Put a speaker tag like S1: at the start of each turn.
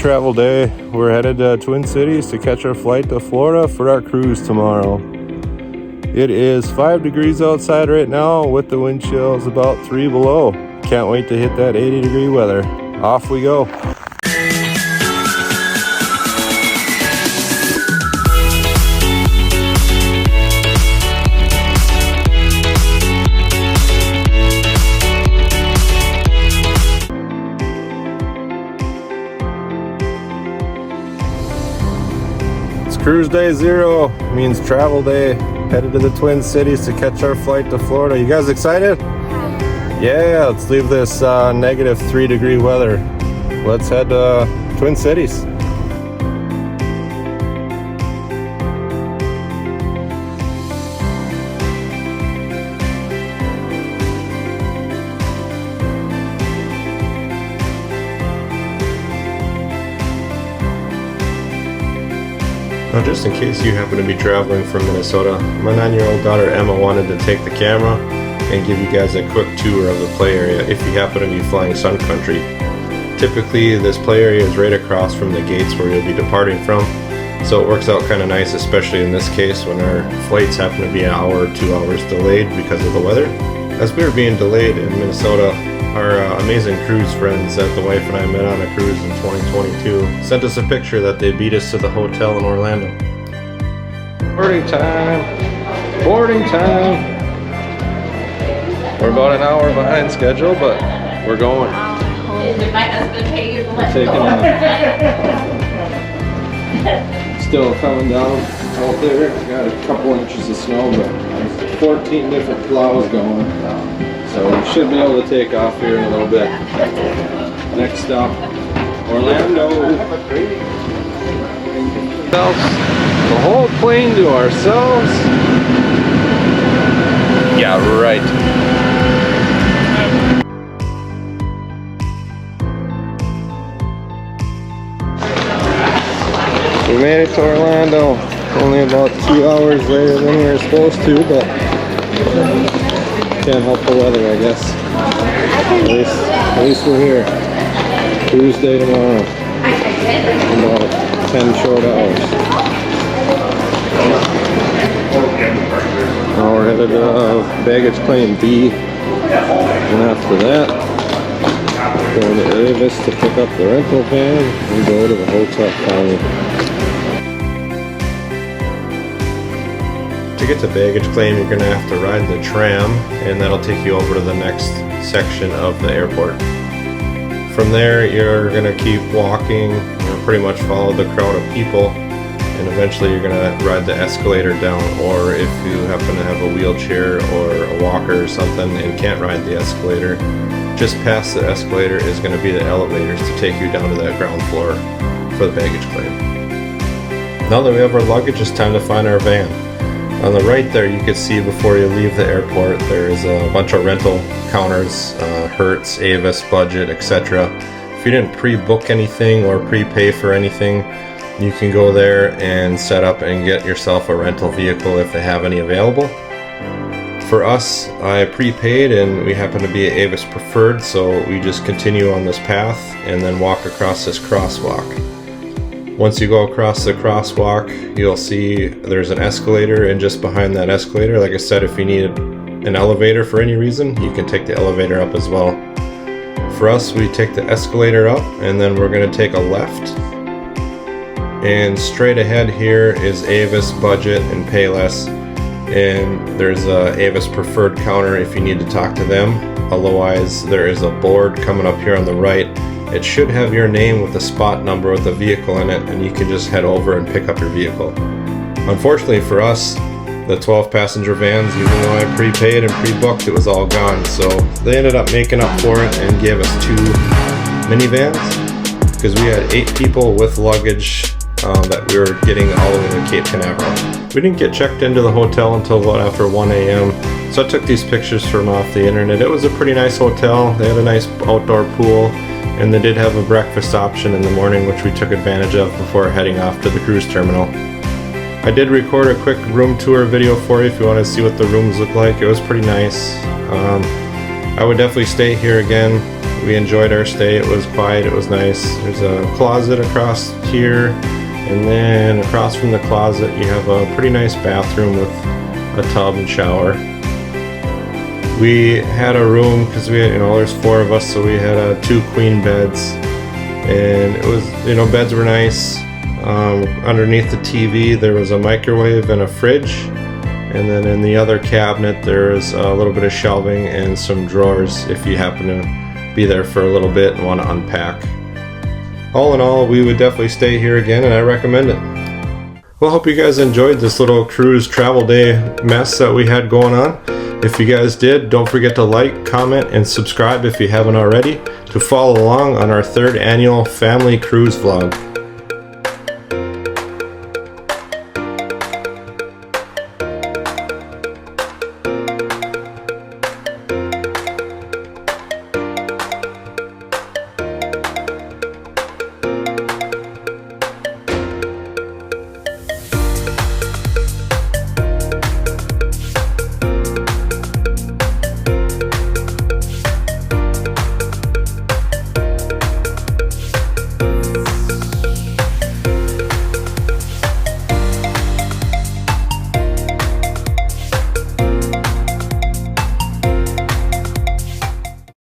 S1: travel day. We're headed to Twin Cities to catch our flight to Florida for our cruise tomorrow. It is 5 degrees outside right now with the wind chills about 3 below. Can't wait to hit that 80-degree weather. Off we go. Cruise day 0 means travel day. Headed to the Twin Cities to catch our flight to Florida. You guys excited? Yeah, let's leave this negative 3-degree weather. Let's head to Twin Cities. Now, just in case you happen to be traveling from Minnesota, my 9-year-old daughter Emma wanted to take the camera and give you guys a quick tour of the play area if you happen to be flying Sun Country. Typically, this play area is right across from the gates where you'll be departing from, so it works out kind of nice, especially in this case when our flights happen to be an hour or 2 hours delayed because of the weather. As we were being delayed in Minnesota, our amazing cruise friends that the wife and I met on a cruise in 2022 sent us a picture that they beat us to the hotel in Orlando. Boarding time! Boarding time! We're about an hour behind schedule, but we're going.
S2: Did my husband pay you?
S1: We're taking off. Still coming down out there. Got a couple inches of snow, but 14 different plows going. So we should be able to take off here in a little bit. Next stop, Orlando. The whole plane to ourselves. Yeah, right. We made it to Orlando. Only about 2 hours later than we were supposed to, but can't help the weather, I guess. At least we're here. Cruise day tomorrow. About 10 short hours. Now we're headed to baggage claim B. And after that, going to Avis to pick up the rental van and go to the hotel county. To get to baggage claim, you're going to have to ride the tram, and that'll take you over to the next section of the airport. From there, you're going to keep walking, pretty much follow the crowd of people, and eventually you're going to ride the escalator down, or if you happen to have a wheelchair or a walker or something and can't ride the escalator, just past the escalator is going to be the elevators to take you down to that ground floor for the baggage claim. Now that we have our luggage, it's time to find our van. On the right there, you can see before you leave the airport, there's a bunch of rental counters, Hertz, Avis, Budget, etc. If you didn't pre-book anything or prepay for anything, you can go there and set up and get yourself a rental vehicle if they have any available. For us, I prepaid and we happen to be at Avis Preferred, so we just continue on this path and then walk across this crosswalk. Once you go across the crosswalk, you'll see there's an escalator, and just behind that escalator, like I said, if you need an elevator for any reason, you can take the elevator up as well. For us, we take the escalator up, and then we're going to take a left. And straight ahead here is Avis, Budget, and Payless. And there's a Avis Preferred counter if you need to talk to them. Otherwise, there is a board coming up here on the right. It should have your name with the spot number with the vehicle in it, and you can just head over and pick up your vehicle. Unfortunately for us, the 12-passenger vans, even though I prepaid and pre-booked, it was all gone. So they ended up making up for it and gave us 2 minivans, because we had 8 people with luggage that we were getting all the way to Cape Canaveral. We didn't get checked into the hotel until about after 1 a.m. So I took these pictures from off the internet. It was a pretty nice hotel. They had a nice outdoor pool, and they did have a breakfast option in the morning, which we took advantage of before heading off to the cruise terminal. I did record a quick room tour video for you if you want to see what the rooms look like. It was pretty nice. I would definitely stay here again. We enjoyed our stay. It was quiet, it was nice. There's a closet across here, and then across from the closet you have a pretty nice bathroom with a tub and shower. We had a room because we had, there's 4 of us, so we had 2 queen beds, and it was, beds were nice. Underneath the TV there was a microwave and a fridge, and then in the other cabinet there's a little bit of shelving and some drawers if you happen to be there for a little bit and want to unpack. All in all, we would definitely stay here again, and I recommend it. Well, hope you guys enjoyed this little cruise travel day mess that we had going on. If you guys did, don't forget to like, comment, and subscribe if you haven't already to follow along on our 3rd annual family cruise vlog.